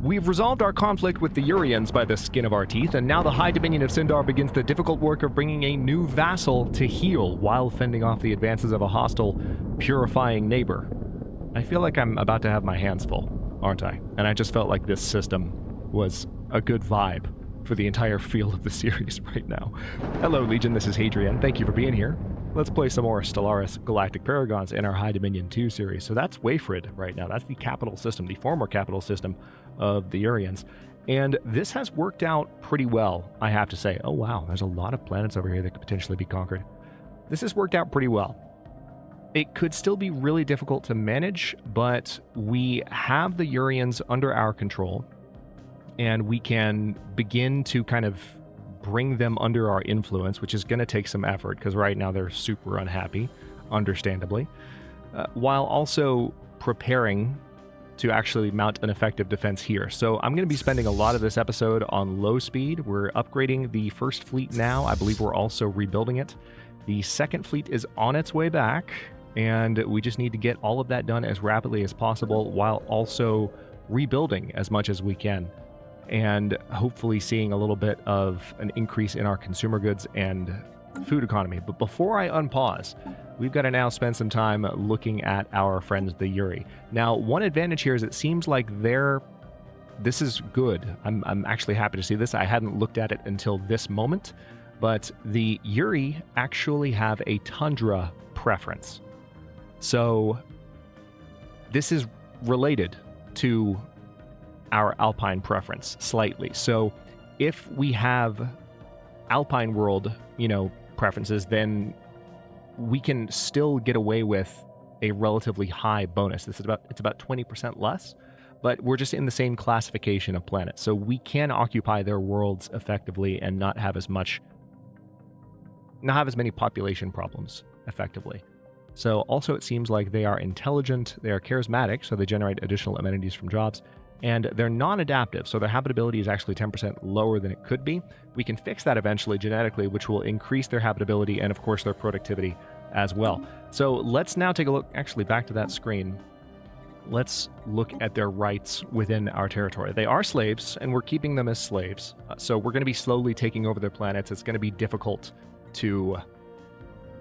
We've resolved our conflict with the Urians by the skin of our teeth, and now the High Dominion of Syndar begins the difficult work of bringing a new vassal to heal while fending off the advances of a hostile, purifying neighbor. I feel like I'm about to have my hands full, aren't I? And I just felt like this system was a good vibe for the entire feel of the series right now. Hello, Legion, this is Hadrian. Thank you for being here. Let's play some more Stellaris Galactic Paragons in our High Dominion 2 series. So that's Wayfrid right now. That's the capital system, the former capital system of the Urians. And this has worked out pretty well, I have to say. Oh wow, there's a lot of planets over here that could potentially be conquered. This has worked out pretty well. It could still be really difficult to manage, but we have the Urians under our control, and we can begin to kind of bring them under our influence, which is going to take some effort, because right now they're super unhappy, understandably, while also preparing to actually mount an effective defense here. So I'm going to be spending a lot of this episode on low speed. We're upgrading the first fleet now. I believe we're also rebuilding it. The second fleet is on its way back, and we just need to get all of that done as rapidly as possible while also rebuilding as much as we can, and hopefully seeing a little bit of an increase in our consumer goods and food economy. But before I unpause, we've got to now spend some time looking at our friends, the Yuri. Now, one advantage here is it seems like this is good. I'm actually happy to see this. I hadn't looked at it until this moment, but the Yuri actually have a tundra preference. So this is related to our alpine preference slightly. So if we have alpine world, preferences, then we can still get away with a relatively high bonus. It's about 20% less, but we're just in the same classification of planets. So we can occupy their worlds effectively and not have as many population problems effectively. So also it seems like they are intelligent, they are charismatic, so they generate additional amenities from jobs, and they're non-adaptive, so their habitability is actually 10% lower than it could be. We can fix that eventually genetically, which will increase their habitability and, of course, their productivity as well. So let's now take a look, actually back to that screen. Let's look at their rights within our territory. They are slaves, and we're keeping them as slaves. So we're going to be slowly taking over their planets. It's going to be difficult to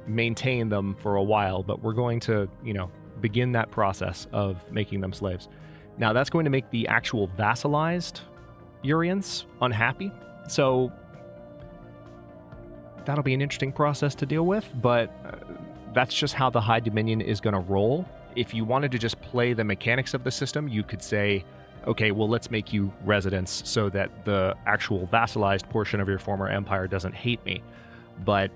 maintain them for a while, but we're going to, begin that process of making them slaves. Now, that's going to make the actual vassalized Urians unhappy, so that'll be an interesting process to deal with, but that's just how the High Dominion is going to roll. If you wanted to just play the mechanics of the system, you could say, okay, well, let's make you residents so that the actual vassalized portion of your former empire doesn't hate me, but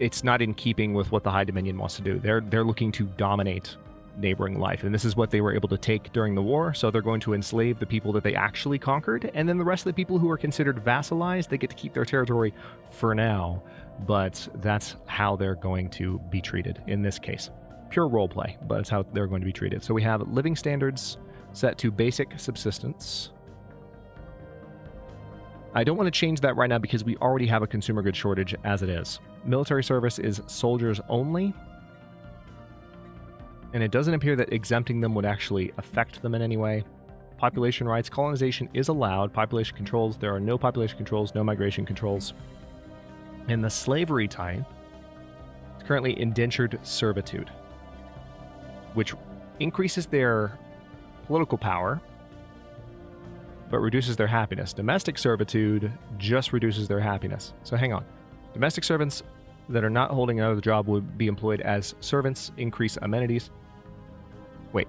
it's not in keeping with what the High Dominion wants to do. They're looking to dominate neighboring life, and this is what they were able to take during the war, so they're going to enslave the people that they actually conquered, and then the rest of the people who are considered vassalized, they get to keep their territory for now, but that's how they're going to be treated in this case. Pure roleplay, but it's how they're going to be treated. So we have living standards set to basic subsistence. I don't want to change that right now because we already have a consumer goods shortage as it is. Military service is soldiers only, and it doesn't appear that exempting them would actually affect them in any way. Population rights, colonization is allowed. Population controls, there are no population controls, no migration controls. And the slavery type is currently indentured servitude, which increases their political power, but reduces their happiness. Domestic servitude just reduces their happiness. So hang on. Domestic servants that are not holding another job would be employed as servants, increase amenities. Wait.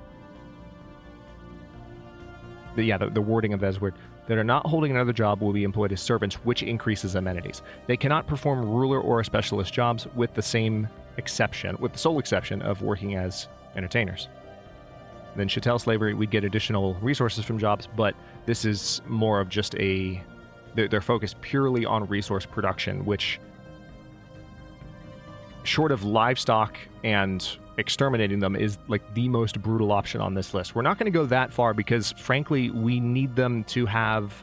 The wording of that is weird. That are not holding another job will be employed as servants, which increases amenities. They cannot perform ruler or specialist jobs with the sole exception of working as entertainers. Then chattel slavery, we'd get additional resources from jobs, but this is more of just they're focused purely on resource production, which, short of livestock and exterminating them, is like the most brutal option on this list. We're not going to go that far because, frankly, we need them to have...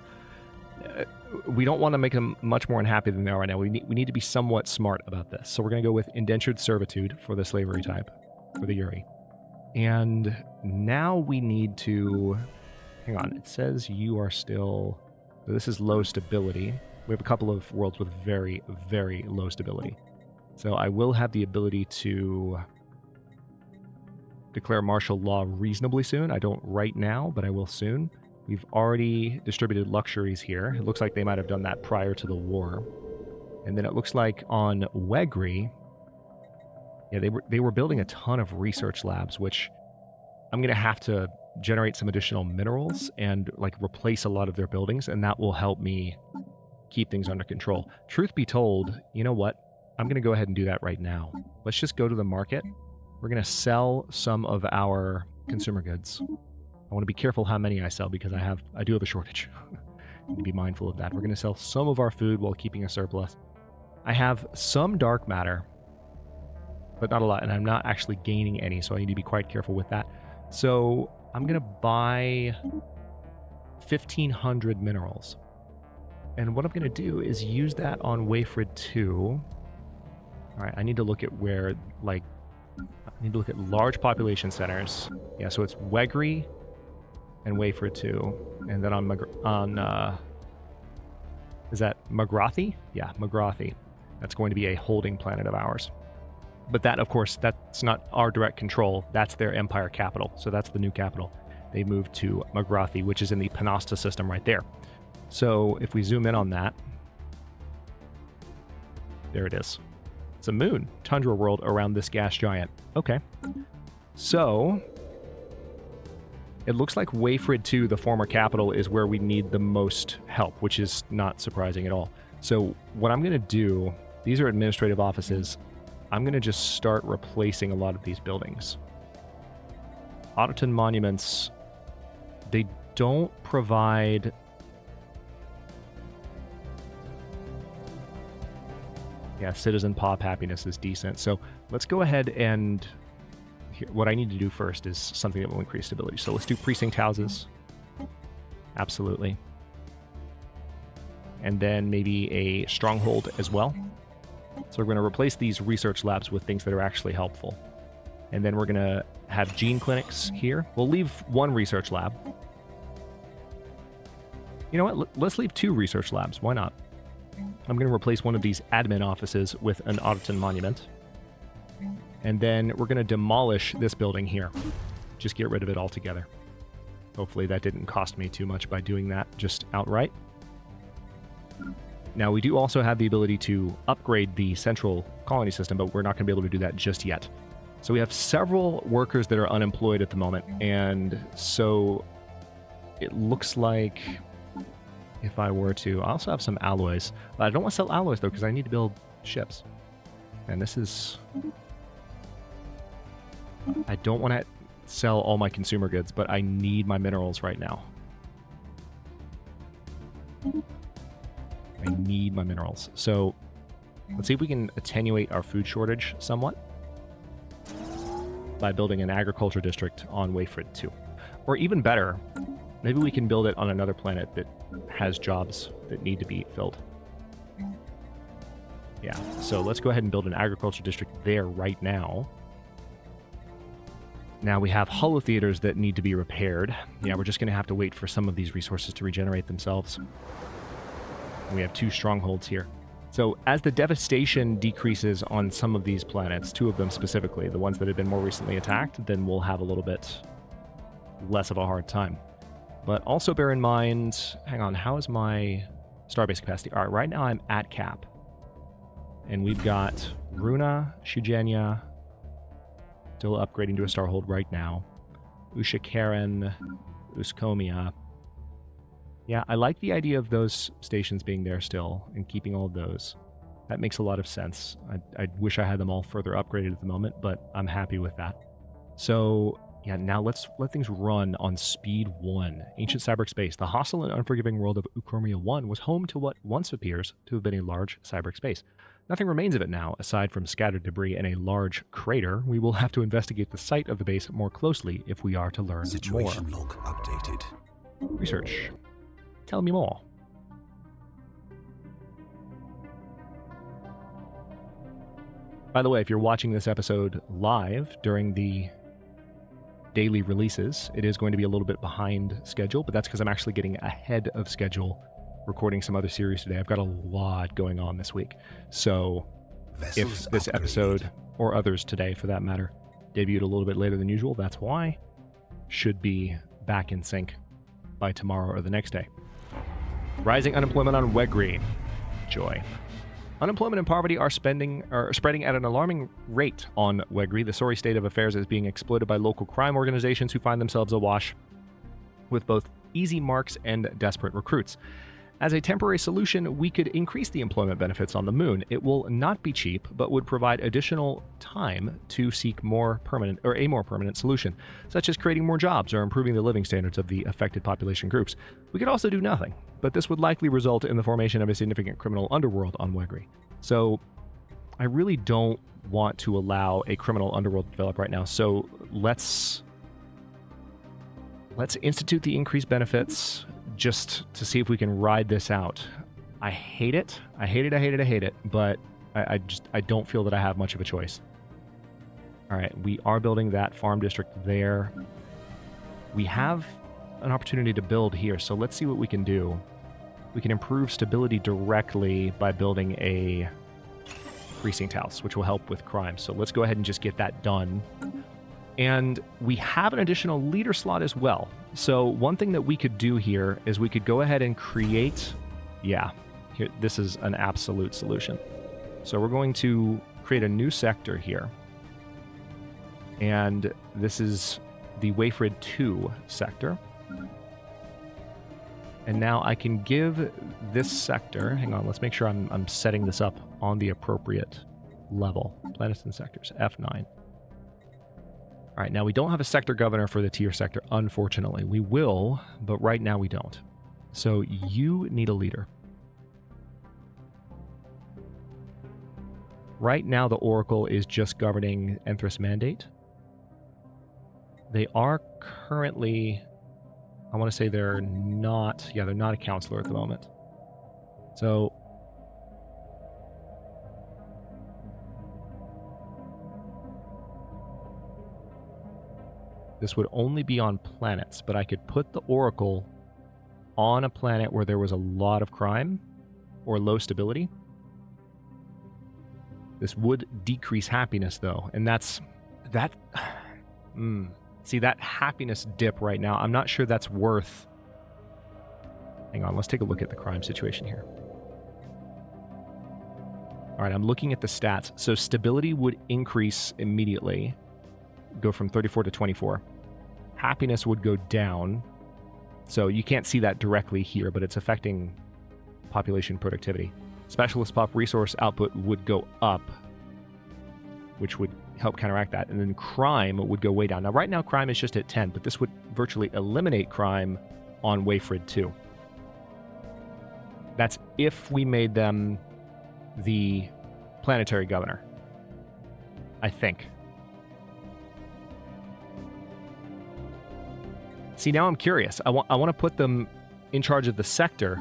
we don't want to make them much more unhappy than they are right now. We need to be somewhat smart about this. So we're going to go with indentured servitude for the slavery type, for the Yuri. And now we need to... Hang on, it says you are still... This is low stability. We have a couple of worlds with very, very low stability. So I will have the ability to declare martial law reasonably soon. I don't right now, but I will soon. We've already distributed luxuries here. It looks like they might have done that prior to the war. And then it looks like on Wegri, yeah, they were building a ton of research labs, which I'm going to have to generate some additional minerals and like replace a lot of their buildings, and that will help me keep things under control. Truth be told, you know what? I'm going to go ahead and do that right now. Let's just go to the market. We're going to sell some of our consumer goods. I want to be careful how many I sell because I do have a shortage. I need to be mindful of that. We're going to sell some of our food while keeping a surplus. I have some dark matter, but not a lot, and I'm not actually gaining any, so I need to be quite careful with that. So I'm going to buy 1,500 minerals. And what I'm going to do is use that on Wayfred 2. All right, I need to look at where, like, I need to look at large population centers. Yeah, so it's Wegri and Wayfred 2. And then is that Magrathi? Yeah, Magrathi. That's going to be a holding planet of ours. But that, of course, that's not our direct control. That's their empire capital. So that's the new capital. They moved to Magrathi, which is in the Panasta system right there. So if we zoom in on that, there it is. It's a moon, tundra world around this gas giant. Okay. So it looks like Wayfred 2, the former capital, is where we need the most help, which is not surprising at all. So what I'm going to do, these are administrative offices. I'm going to just start replacing a lot of these buildings. Autoton monuments, they don't provide... Yeah, citizen pop happiness is decent. So let's go ahead and... What I need to do first is something that will increase stability. So let's do precinct houses. Absolutely. And then maybe a stronghold as well. So we're going to replace these research labs with things that are actually helpful. And then we're going to have gene clinics here. We'll leave one research lab. You know what? Let's leave 2 research labs. Why not? I'm going to replace one of these admin offices with an Autoton monument. And then we're going to demolish this building here. Just get rid of it altogether. Hopefully that didn't cost me too much by doing that just outright. Now, we do also have the ability to upgrade the central colony system, but we're not going to be able to do that just yet. So we have several workers that are unemployed at the moment, and so it looks like if I were to... I also have some alloys. I don't want to sell alloys, though, because I need to build ships. And this is... I don't want to sell all my consumer goods, but I need my minerals right now. I need my minerals. So let's see if we can attenuate our food shortage somewhat by building an agriculture district on Wayfred 2. Or even better, maybe we can build it on another planet that has jobs that need to be filled. Yeah, so let's go ahead and build an agriculture district there right now. Now we have holotheaters that need to be repaired. Yeah, we're just going to have to wait for some of these resources to regenerate themselves. We have 2 strongholds here. So as the devastation decreases on some of these planets, 2 of them specifically, the ones that have been more recently attacked, then we'll have a little bit less of a hard time. But also bear in mind, hang on, how is my starbase capacity? All right, right now I'm at cap. And we've got Runa, Shujenya, still upgrading to a starhold right now. Ushakaren, Uskomia. Yeah, I like the idea of those stations being there still and keeping all of those. That makes a lot of sense. I wish I had them all further upgraded at the moment, but I'm happy with that. So, yeah, now let's let things run on speed 1. Ancient cyber space. The hostile and unforgiving world of Ukromia 1 was home to what once appears to have been a large cyber space. Nothing remains of it now, aside from scattered debris and a large crater. We will have to investigate the site of the base more closely if we are to learn Situation more. log updated. Research. Tell me more. By the way, if you're watching this episode live during the daily releases. It is going to be a little bit behind schedule, but that's because I'm actually getting ahead of schedule recording some other series today. I've got a lot going on this week. So if this episode, or others today for that matter, debuted a little bit later than usual, that's why. Should be back in sync by tomorrow or the next day. Rising unemployment on Wegri. Joy. Unemployment and poverty are spreading at an alarming rate on Wegri. The sorry state of affairs is being exploited by local crime organizations who find themselves awash with both easy marks and desperate recruits. As a temporary solution, we could increase the employment benefits on the moon. It will not be cheap, but would provide additional time to seek a more permanent solution, such as creating more jobs or improving the living standards of the affected population groups. We could also do nothing, but this would likely result in the formation of a significant criminal underworld on Wegri. So I really don't want to allow a criminal underworld to develop right now. So let's institute the increased benefits just to see if we can ride this out. I hate it. I hate it, but I don't feel that I have much of a choice. All right, we are building that farm district there. We have an opportunity to build here, so let's see what we can do. We can improve stability directly by building a precinct house, which will help with crime. So let's go ahead and just get that done. And we have an additional leader slot as well. So one thing that we could do here is we could go ahead and create... Yeah, here, this is an absolute solution. So we're going to create a new sector here. And this is the Wayfred 2 sector. And now I can give this sector... Hang on, let's make sure I'm setting this up on the appropriate level. Planets and sectors, F9. All right, now we don't have a sector governor for the tier sector, unfortunately. We will, but right now we don't. So you need a leader. Right now the Oracle is just governing Enthras Mandate. They are currently, I want to say they're not a counselor at the moment. So this would only be on planets, but I could put the Oracle on a planet where there was a lot of crime or low stability. This would decrease happiness, though, and that's... that... See, that happiness dip right now, I'm not sure that's worth... Hang on, let's take a look at the crime situation here. All right, I'm looking at the stats. So stability would increase immediately, go from 34 to 24. Happiness would go down. So you can't see that directly here, but it's affecting population productivity. Specialist pop resource output would go up, which would help counteract that. And then crime would go way down. Now, right now, crime is just at 10, but this would virtually eliminate crime on Wayfred 2. That's if we made them the planetary governor, I think. See, now I'm curious. I want to put them in charge of the sector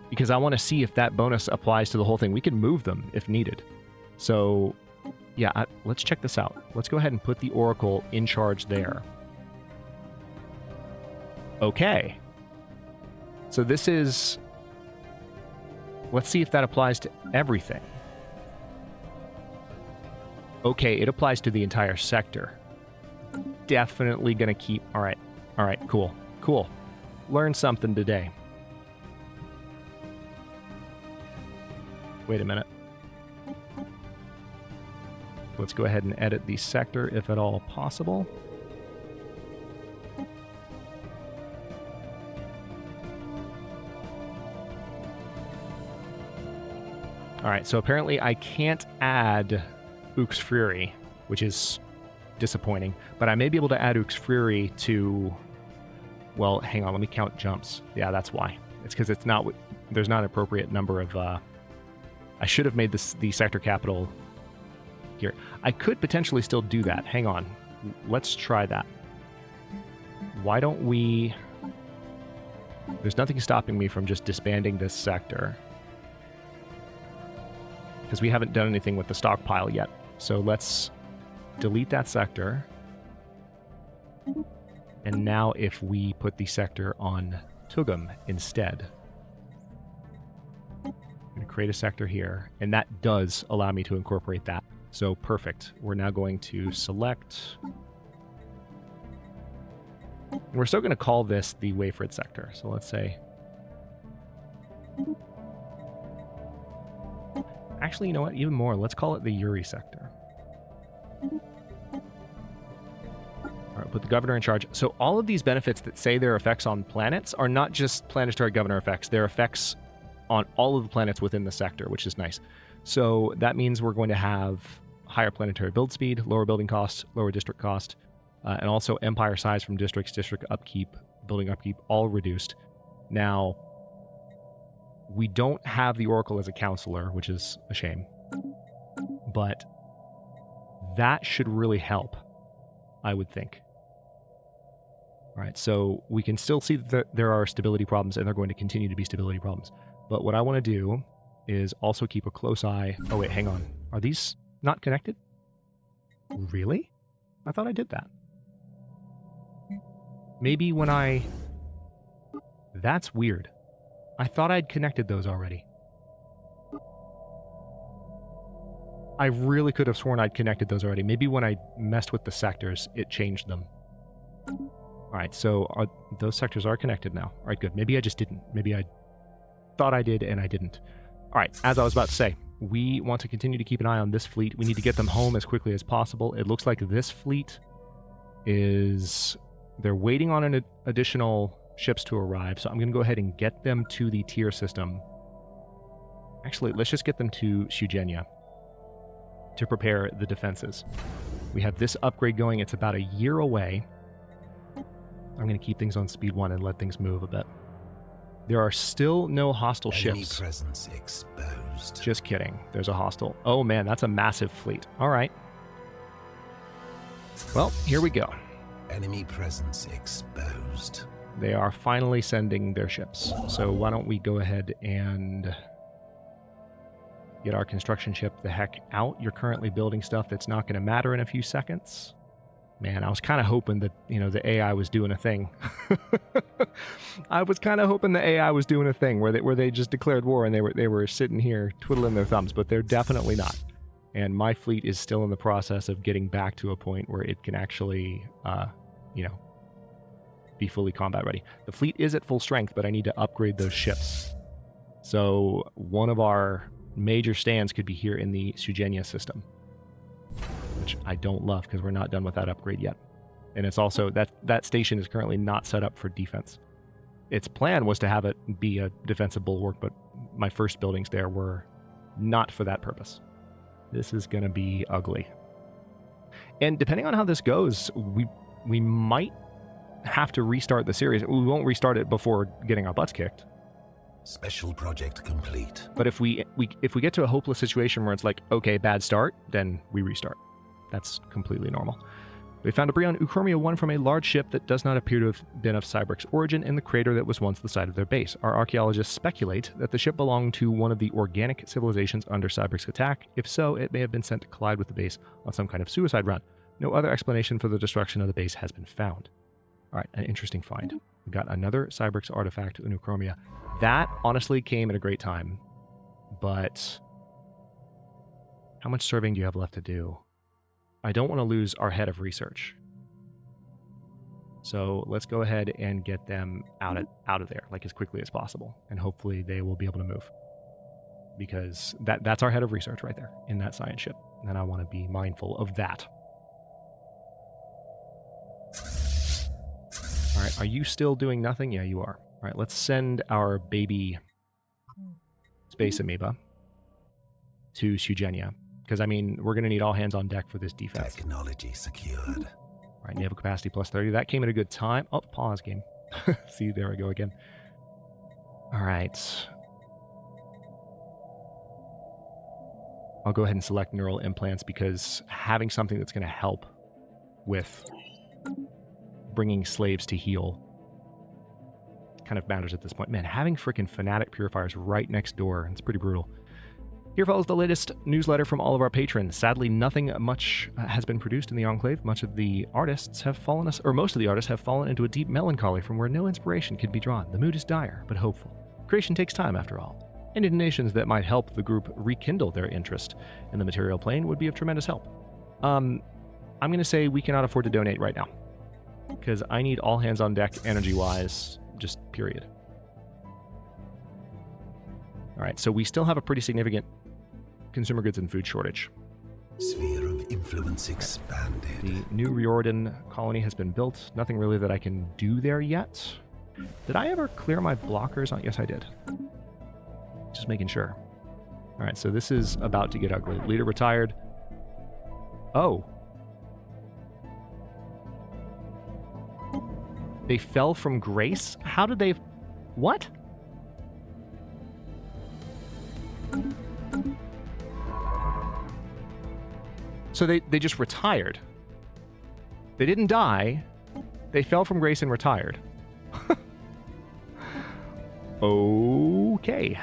because I want to see if that bonus applies to the whole thing. We can move them if needed. So, yeah, let's check this out. Let's go ahead and put the Oracle in charge there. Okay. So this is... Let's see if that applies to everything. Okay, it applies to the entire sector. Definitely gonna keep... Alright, cool. Learned something today. Wait a minute. Let's go ahead and edit the sector if at all possible. Alright, so apparently I can't add Ux Fury, which is disappointing, but I may be able to add Ux Fury to... Well, hang on, let me count jumps. Yeah, that's why. It's because it's not... There's not an appropriate number of... I should have made the sector capital here. I could potentially still do that. Hang on. Let's try that. Why don't we... There's nothing stopping me from just disbanding this sector, because we haven't done anything with the stockpile yet. So let's delete that sector. And now if we put the sector on Tugum instead, I'm going to create a sector here, and that does allow me to incorporate that. So perfect. We're now going to select... We're still going to call this the Wayford sector. So let's say... Actually, you know what? Even more. Let's call it the Yuri sector. All right, put the governor in charge. So all of these benefits that say their effects on planets are not just planetary governor effects. They're effects on all of the planets within the sector, which is nice. So that means we're going to have higher planetary build speed, lower building costs, lower district cost, and also empire size from districts, district upkeep, building upkeep, all reduced. Now, we don't have the Oracle as a counselor, which is a shame. But that should really help, I would think. All right, so we can still see that there are stability problems, and they're going to continue to be stability problems. But what I want to do is also keep a close eye. Oh, wait, hang on. Are these not connected? Really? I thought I did that. Maybe when I... That's weird. I thought I'd connected those already. I really could have sworn I'd connected those already. Maybe when I messed with the sectors, it changed them. All right, so those sectors are connected now. All right, good. Maybe I just didn't. Maybe I thought I did and I didn't. All right, as I was about to say, we want to continue to keep an eye on this fleet. We need to get them home as quickly as possible. It looks like this fleet is... They're waiting on an additional ships to arrive, so I'm going to go ahead and get them to the tier system. Actually, let's just get them to Sugenia to prepare the defenses. We have this upgrade going. It's about a year away. I'm going to keep things on speed 1 and let things move a bit. There are still no hostile ships. Presence exposed. Just kidding. There's a hostile. Oh man, that's a massive fleet. All right. Well, here we go. Enemy presence exposed. They are finally sending their ships. So why don't we go ahead and get our construction ship the heck out. You're currently building stuff that's not going to matter in a few seconds. Man, I was kind of hoping that, the AI was doing a thing. I was kind of hoping the AI was doing a thing where they just declared war and they were sitting here twiddling their thumbs, but they're definitely not. And my fleet is still in the process of getting back to a point where it can actually, be fully combat ready. The fleet is at full strength, but I need to upgrade those ships. So one of our major stands could be here in the Sugenia system, which I don't love because we're not done with that upgrade yet. And it's also, that station is currently not set up for defense. Its plan was to have it be a defensive bulwark, but my first buildings there were not for that purpose. This is going to be ugly. And depending on how this goes, we might have to restart the series. We won't restart it before getting our butts kicked. Special project complete. But if we get to a hopeless situation where it's like, okay, bad start, then we restart. That's completely normal. We found debris on Uchromia 1 from a large ship that does not appear to have been of Cybric's origin in the crater that was once the site of their base. Our archaeologists speculate that the ship belonged to one of the organic civilizations under Cybric's attack. If so, it may have been sent to collide with the base on some kind of suicide run. No other explanation for the destruction of the base has been found. All right, an interesting find. We got another Cybric's artifact in Uchromia. That honestly came at a great time, but how much surveying do you have left to do? I don't want to lose our head of research. So let's go ahead and get them out of there like as quickly as possible, and hopefully they will be able to move. Because that's our head of research right there in that science ship, and I want to be mindful of that. All right, are you still doing nothing? Yeah, you are. All right, let's send our baby space amoeba to Sugenia. Because, we're going to need all hands on deck for this defense. Technology secured. All right, naval capacity plus 30. That came at a good time. Oh, pause game. See, there we go again. All right. I'll go ahead and select neural implants because having something that's going to help with bringing slaves to heal kind of matters at this point. Man, having freaking fanatic purifiers right next door, it's pretty brutal. Here follows the latest newsletter from all of our patrons. Sadly, nothing much has been produced in the Enclave. Most of the artists have fallen into a deep melancholy from where no inspiration can be drawn. The mood is dire, but hopeful. Creation takes time, after all. Any donations that might help the group rekindle their interest in the material plane would be of tremendous help. I'm going to say we cannot afford to donate right now, because I need all hands on deck energy-wise, just period. All right, so we still have a pretty significant consumer goods and food shortage. Sphere of influence expanded. The new Riordan colony has been built. Nothing really that I can do there yet. Did I ever clear my blockers? Oh, yes, I did. Just making sure. All right, so this is about to get ugly. Leader retired. Oh. They fell from grace? How did they... What? So they just retired. They didn't die. They fell from grace and retired. Okay.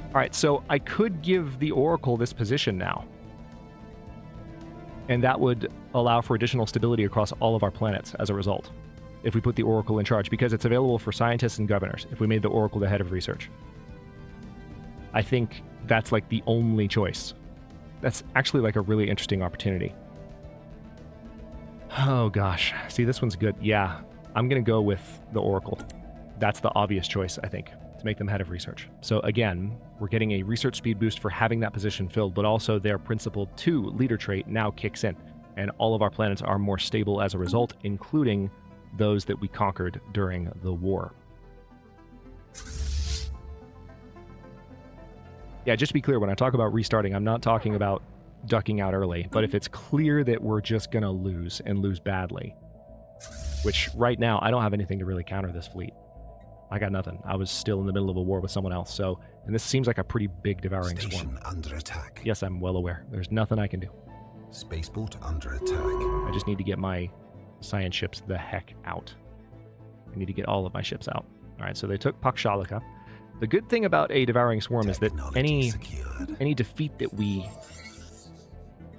Alright, so I could give the Oracle this position now. And that would allow for additional stability across all of our planets as a result, if we put the Oracle in charge, because it's available for scientists and governors, if we made the Oracle the head of research. I think that's like the only choice. That's actually like a really interesting opportunity. Oh gosh. See, this one's good. Yeah, I'm going to go with the Oracle. That's the obvious choice, I think, to make them head of research. So again, we're getting a research speed boost for having that position filled, but also their Principle 2 leader trait now kicks in, and all of our planets are more stable as a result, including those that we conquered during the war. Yeah, just to be clear, when I talk about restarting, I'm not talking about ducking out early, but if it's clear that we're just going to lose and lose badly, which right now I don't have anything to really counter this fleet. I got nothing. I was still in the middle of a war with someone else, so, and this seems like a pretty big devouring Station swarm. under attack. Yes, I'm well aware. There's nothing I can do. Spaceport under attack. I just need to get my science ships the heck out. I need to get all of my ships out. All right, so they took Pakshalika. The good thing about a devouring swarm is that any defeat that we...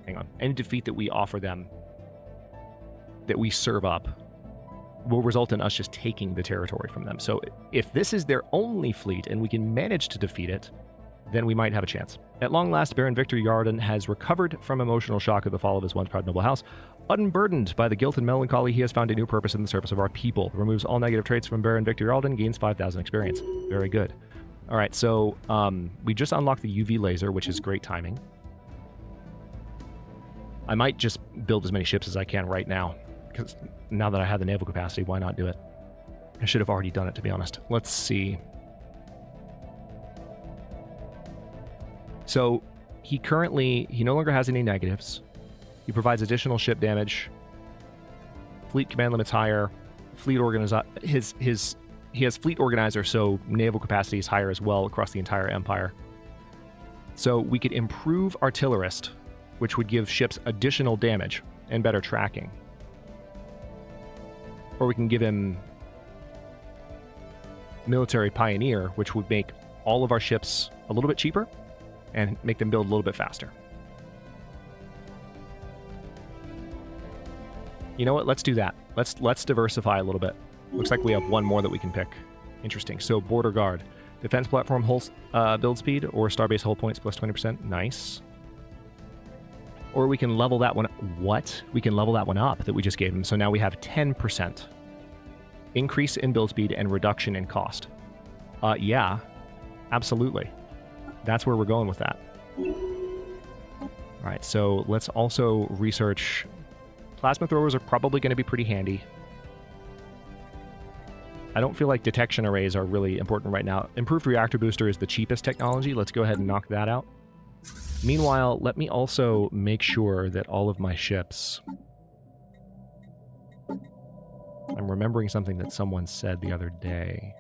Hang on. Any defeat that we offer them, that we serve up, will result in us just taking the territory from them. So if this is their only fleet and we can manage to defeat it, then we might have a chance. At long last, Baron Victor Yarden has recovered from emotional shock of the fall of his once proud noble house. Unburdened by the guilt and melancholy, he has found a new purpose in the service of our people. Removes all negative traits from Baron Victor Yarden, gains 5,000 experience. Very good. All right, so we just unlocked the UV laser, which is great timing. I might just build as many ships as I can right now, because now that I have the naval capacity, why not do it? I should have already done it, to be honest. Let's see. So he no longer has any negatives. He provides additional ship damage. Fleet command limits higher. Fleet he has fleet organizer, so naval capacity is higher as well across the entire empire. So we could improve artillerist, which would give ships additional damage and better tracking. Or we can give him military pioneer, which would make all of our ships a little bit cheaper and make them build a little bit faster. You know what? Let's do that. Let's diversify a little bit. Looks like we have one more that we can pick. Interesting. So border guard, defense platform build speed, or starbase hull points plus 20%. Nice. Or we can level that one. What? We can level that one up that we just gave him. So now we have 10% increase in build speed and reduction in cost. Yeah, absolutely. That's where we're going with that. All right, so let's also research. Plasma throwers are probably going to be pretty handy. I don't feel like detection arrays are really important right now. Improved reactor booster is the cheapest technology. Let's go ahead and knock that out. Meanwhile, let me also make sure that all of my ships... I'm remembering something that someone said the other day.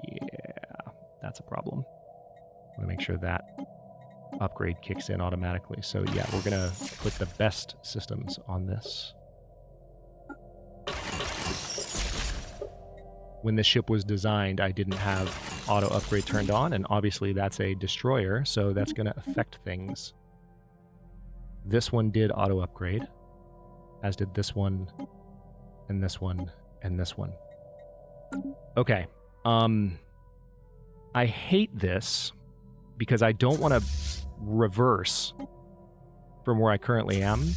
Yeah, that's a problem. I'm going to make sure that upgrade kicks in automatically. So yeah, we're going to put the best systems on this. when this ship was designed, I didn't have auto upgrade turned on, and obviously that's a destroyer, so that's going to affect things. This one did auto upgrade, as did this one, and this one, and this one. Okay. I hate this because I don't want to reverse from where I currently am,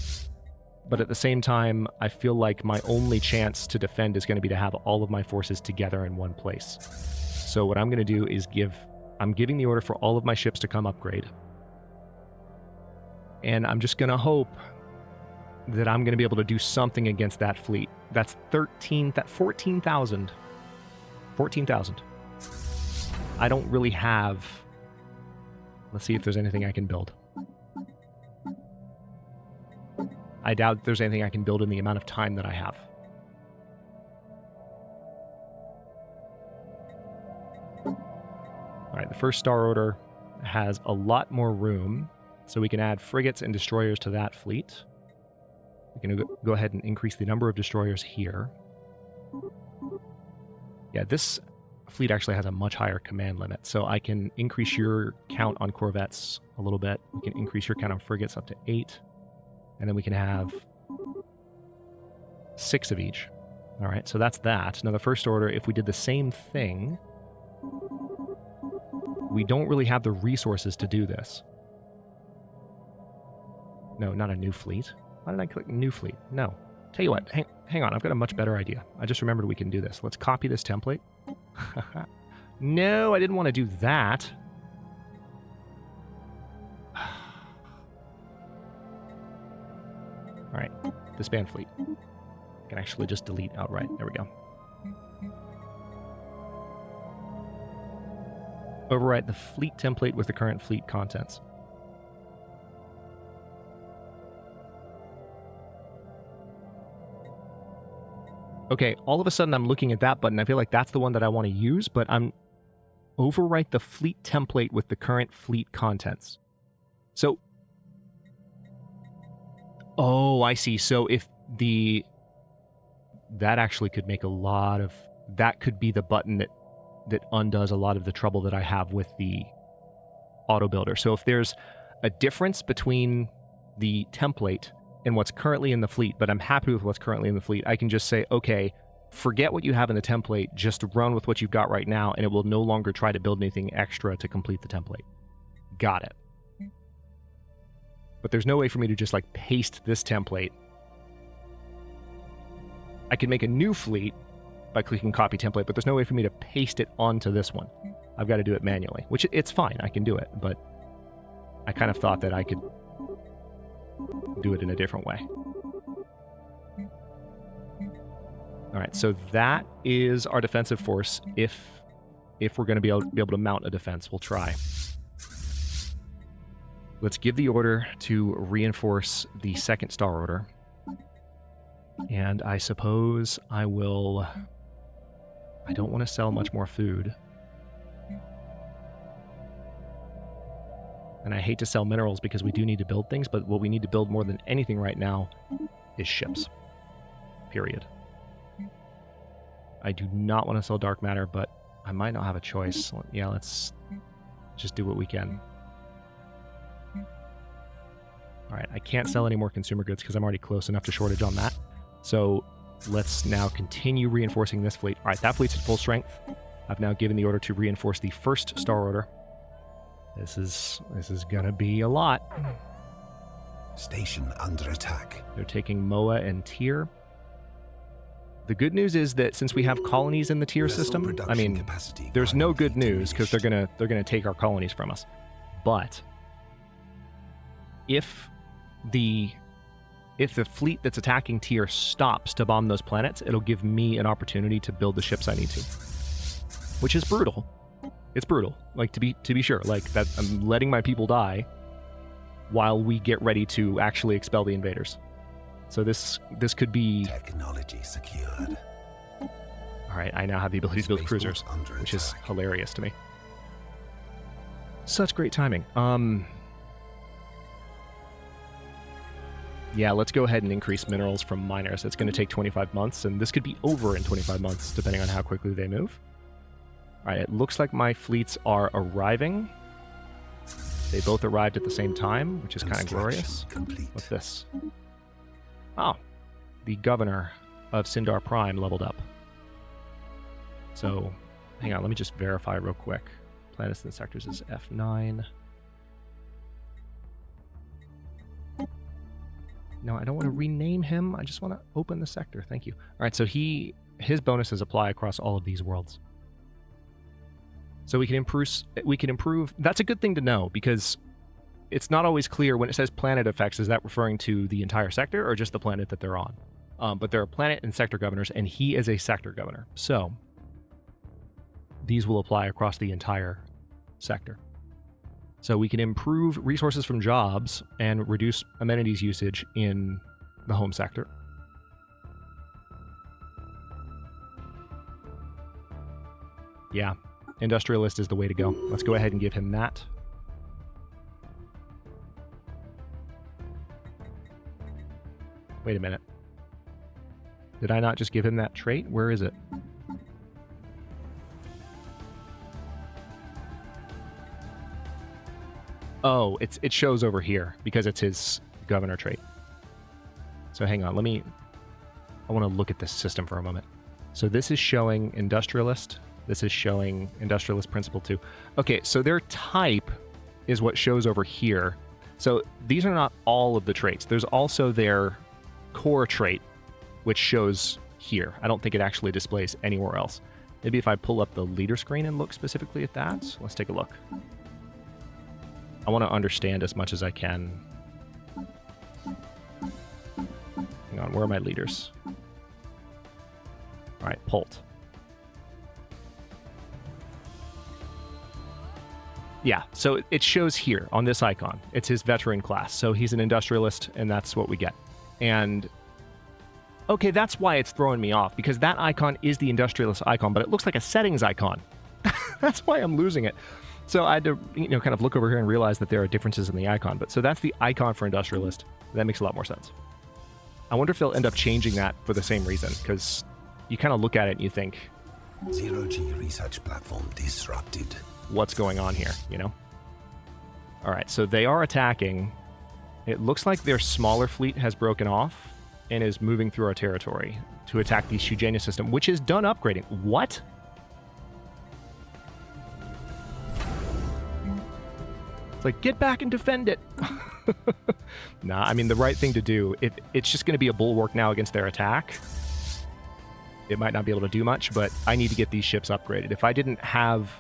but at the same time, I feel like my only chance to defend is going to be to have all of my forces together in one place. So what I'm going to do is I'm giving the order for all of my ships to come upgrade. And I'm just going to hope that I'm going to be able to do something against that fleet. That's 14,000. 14,000. I don't really have... Let's see if there's anything I can build. I doubt there's anything I can build in the amount of time that I have. Alright, the first Star Order has a lot more room, so we can add frigates and destroyers to that fleet. We can go ahead and increase the number of destroyers here. Yeah, this fleet actually has a much higher command limit, so I can increase your count on corvettes a little bit. We can increase your count on frigates up to 8, and then we can have 6 of each. All right, so that's that. Now the First Order, if we did the same thing, we don't really have the resources to do this. No, not a new fleet. Why did I click new fleet? No. Tell you what, hang on, I've got a much better idea. I just remembered we can do this. Let's copy this template. No, I didn't want to do that. Alright, disband fleet. I can actually just delete outright. There we go. Overwrite the fleet template with the current fleet contents. Okay, all of a sudden I'm looking at that button. I feel like that's the one that I want to use, but I'm... Overwrite the fleet template with the current fleet contents. So... Oh, I see. So if the... That actually could make a lot of... That could be the button that undoes a lot of the trouble that I have with the auto builder. So if there's a difference between the template and what's currently in the fleet, but I'm happy with what's currently in the fleet, I can just say, okay, forget what you have in the template, just run with what you've got right now, and it will no longer try to build anything extra to complete the template. Got it. But there's no way for me to just, like, paste this template. I can make a new fleet by clicking copy template, but there's no way for me to paste it onto this one. I've got to do it manually, which it's fine, I can do it, but I kind of thought that I could do it in a different way. Alright, so that is our defensive force. If we're going to be able to mount a defense, we'll try. Let's give the order to reinforce the second Star Order. And I suppose I will... I don't want to sell much more food. And I hate to sell minerals because we do need to build things, but what we need to build more than anything right now is ships. Period. I do not want to sell dark matter, but I might not have a choice. Yeah, let's just do what we can. Alright, I can't sell any more consumer goods because I'm already close enough to shortage on that. So let's now continue reinforcing this fleet. Alright, that fleet's at full strength. I've now given the order to reinforce the first Star Order. This is gonna be a lot. Station under attack. They're taking Moa and Tyr. The good news is that since we have colonies in the tier system, I mean, there's no good news because they're gonna take our colonies from us. But if the fleet that's attacking Tyr stops to bomb those planets, it'll give me an opportunity to build the ships I need to, which is brutal. It's brutal, like to be sure, like that I'm letting my people die while we get ready to actually expel the invaders. So this could be... Technology secured. Alright, I now have the ability to build cruisers, which is hilarious to me. Such great timing. Yeah, let's go ahead and increase minerals from miners. It's going to take 25 months, and this could be over in 25 months, depending on how quickly they move. All right, it looks like my fleets are arriving. They both arrived at the same time, which is kind of glorious. Complete. What's this? Oh, the governor of Syndar Prime leveled up. So, hang on, let me just verify real quick. Planets and sectors is F9. No, I don't want to rename him. I just want to open the sector. Thank you. All right, so his bonuses apply across all of these worlds. So we can improve. That's a good thing to know, because it's not always clear when it says planet effects, is that referring to the entire sector or just the planet that they're on? But there are planet and sector governors, and he is a sector governor. So these will apply across the entire sector. So we can improve resources from jobs and reduce amenities usage in the home sector. Yeah, industrialist is the way to go. Let's go ahead and give him that. Wait a minute. Did I not just give him that trait? Where is it? Oh, it shows over here because it's his governor trait. So hang on, I want to look at this system for a moment. So this is showing industrialist. This is showing industrialist principle 2. Okay, so their type is what shows over here. So these are not all of the traits. There's also their core trait, which shows here. I don't think it actually displays anywhere else. Maybe if I pull up the leader screen and look specifically at that. Let's take a look. I want to understand as much as I can. Hang on, where are my leaders? All right, Pult. Yeah, so it shows here on this icon. It's his veteran class. So he's an industrialist, and that's what we get. And okay, that's why it's throwing me off, because that icon is the industrialist icon, but it looks like a settings icon. That's why I'm losing it. So I had to, kind of look over here and realize that there are differences in the icon. But so that's the icon for industrialist. That makes a lot more sense. I wonder if they'll end up changing that for the same reason, because you kind of look at it and you think, Zero-G research platform disrupted. What's going on here, All right, so they are attacking. It looks like their smaller fleet has broken off and is moving through our territory to attack the Shugenia system, which is done upgrading. What? It's like, get back and defend it. Nah, I mean, the right thing to do, it's just going to be a bulwark now against their attack. It might not be able to do much, but I need to get these ships upgraded. If I didn't have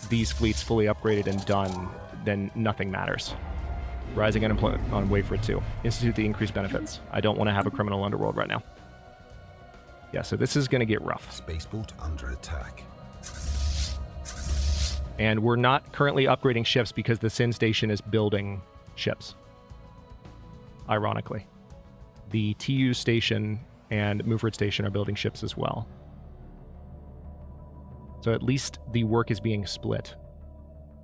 these fleets fully upgraded and done, then nothing matters. Rising unemployment on Wayford 2. Institute the increased benefits. I don't want to have a criminal underworld right now. Yeah, so this is going to get rough. Spaceport under attack. And we're not currently upgrading ships because the Sin Station is building ships. Ironically. The TU Station and Muford Station are building ships as well. So at least the work is being split.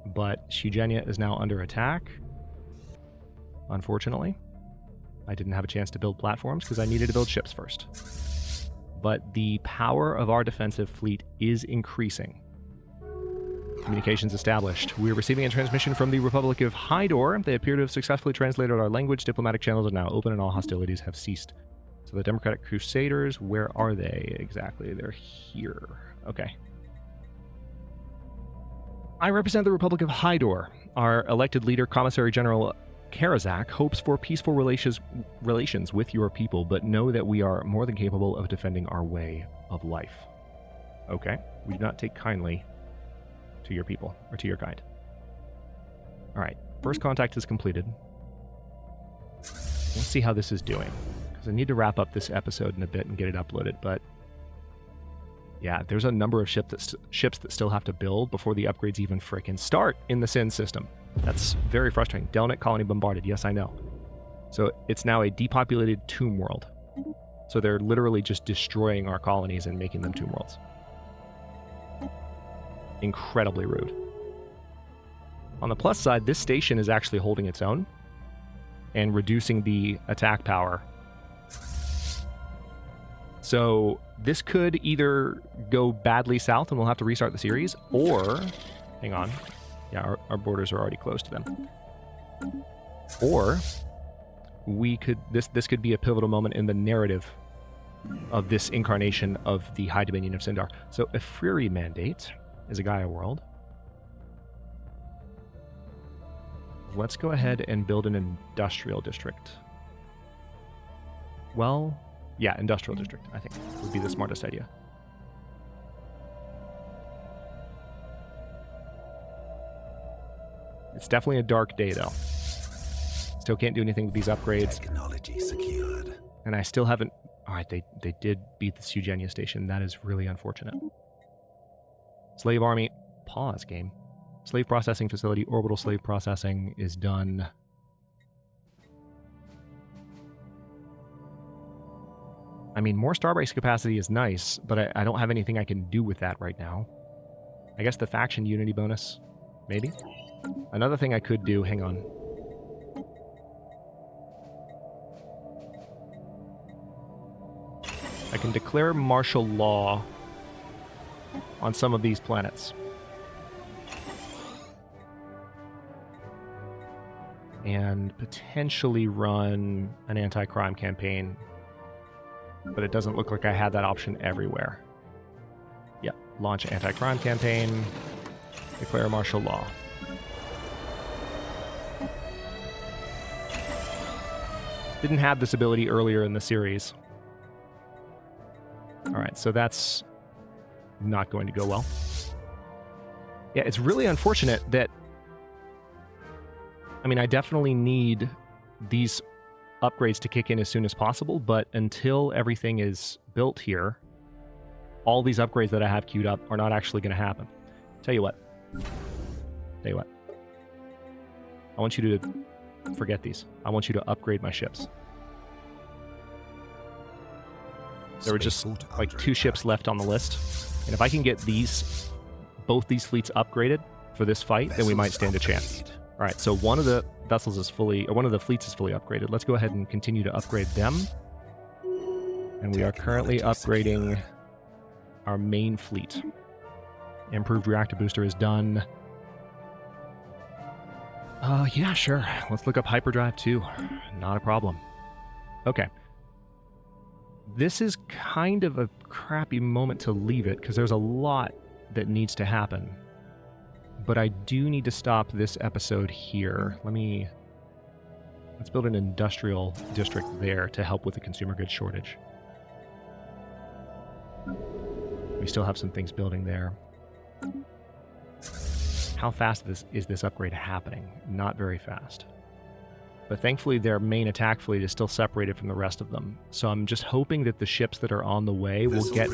But Shugenia is now under attack. Unfortunately. I didn't have a chance to build platforms because I needed to build ships first. But the power of our defensive fleet is increasing. Communications established. We are receiving a transmission from the Republic of Hydor. They appear to have successfully translated our language. Diplomatic channels are now open and all hostilities have ceased. So the Democratic Crusaders, where are they exactly? They're here. Okay. I represent the Republic of Hydor. Our elected leader, Commissary General Karazak, hopes for peaceful relations with your people, but know that we are more than capable of defending our way of life. Okay. We do not take kindly to your people, or to your kind. Alright, first contact is completed. Let's see how this is doing, because I need to wrap up this episode in a bit and get it uploaded, but yeah, there's a number of ships that still have to build before the upgrades even frickin' start in the Sin system. That's very frustrating. Delnet colony bombarded, yes I know. So it's now a depopulated tomb world. So they're literally just destroying our colonies and making them tomb worlds. Incredibly rude. On the plus side, this station is actually holding its own. and reducing the attack power. So this could either go badly south and we'll have to restart the series, or, hang on, yeah, our borders are already closed to them. Or we could, this could be a pivotal moment in the narrative of this incarnation of the High Dominion of Syndar. So a Fury mandate is a Gaia world. Let's go ahead and build an industrial district. Well, yeah, industrial district, I think, would be the smartest idea. It's definitely a dark day, though. Still can't do anything with these upgrades. Technology secured. And I still haven't... Alright, they did beat the Sugenia station. That is really unfortunate. Slave army. Pause, game. Slave processing facility. Orbital slave processing is done. I mean, more starbase capacity is nice, but I don't have anything I can do with that right now. I guess the faction unity bonus, maybe? Another thing I could do, hang on. I can declare martial law on some of these planets. And potentially run an anti-crime campaign. But it doesn't look like I had that option everywhere. Yep, launch anti-crime campaign, declare martial law. Didn't have this ability earlier in the series. Alright, so that's not going to go well. Yeah, it's really unfortunate that... I mean, I definitely need these upgrades to kick in as soon as possible, but until everything is built here, all these upgrades that I have queued up are not actually going to happen. Tell you what. I want you to forget these. I want you to upgrade my ships. There were just like 2 ships left on the list, and if I can get both these fleets upgraded for this fight, then we might stand a chance. All right, so one of the vessels is fully, or one of the fleets is fully upgraded. Let's go ahead and continue to upgrade them. And we are currently upgrading our main fleet. Improved reactor booster is done. Yeah, sure. Let's look up hyperdrive too. Not a problem. Okay. This is kind of a crappy moment to leave it, because there's a lot that needs to happen. But I do need to stop this episode here. Let's build an industrial district there to help with the consumer goods shortage. We still have some things building there. How fast is this upgrade happening? Not very fast. But thankfully their main attack fleet is still separated from the rest of them. So I'm just hoping that the ships that are on the way will get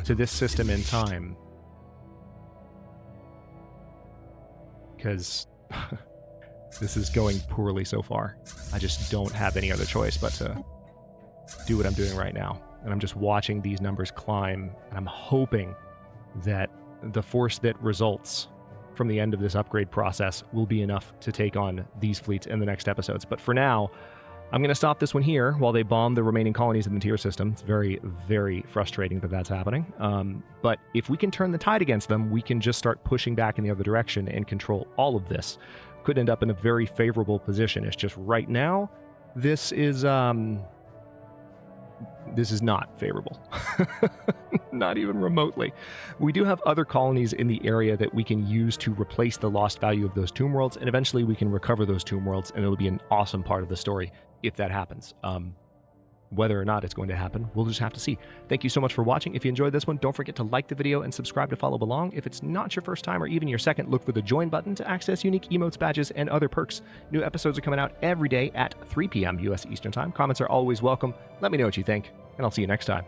to this system in time. Because this is going poorly so far. I just don't have any other choice but to do what I'm doing right now. And I'm just watching these numbers climb, and I'm hoping that the force that results from the end of this upgrade process will be enough to take on these fleets in the next episodes. But for now, I'm going to stop this one here while they bomb the remaining colonies in the tier system. It's very, very frustrating that that's happening. But if we can turn the tide against them, we can just start pushing back in the other direction and control all of this. Could end up in a very favorable position. It's just right now, this is not favorable. Not even remotely. We do have other colonies in the area that we can use to replace the lost value of those tomb worlds, and eventually we can recover those tomb worlds, and it'll be an awesome part of the story if that happens. Whether or not it's going to happen, we'll just have to see. Thank you so much for watching. If you enjoyed this one, don't forget to like the video and subscribe to follow along. If it's not your first time or even your second, look for the join button to access unique emotes, badges, and other perks. New episodes are coming out every day at 3 p.m. U.S. Eastern Time. Comments are always welcome. Let me know what you think, and I'll see you next time.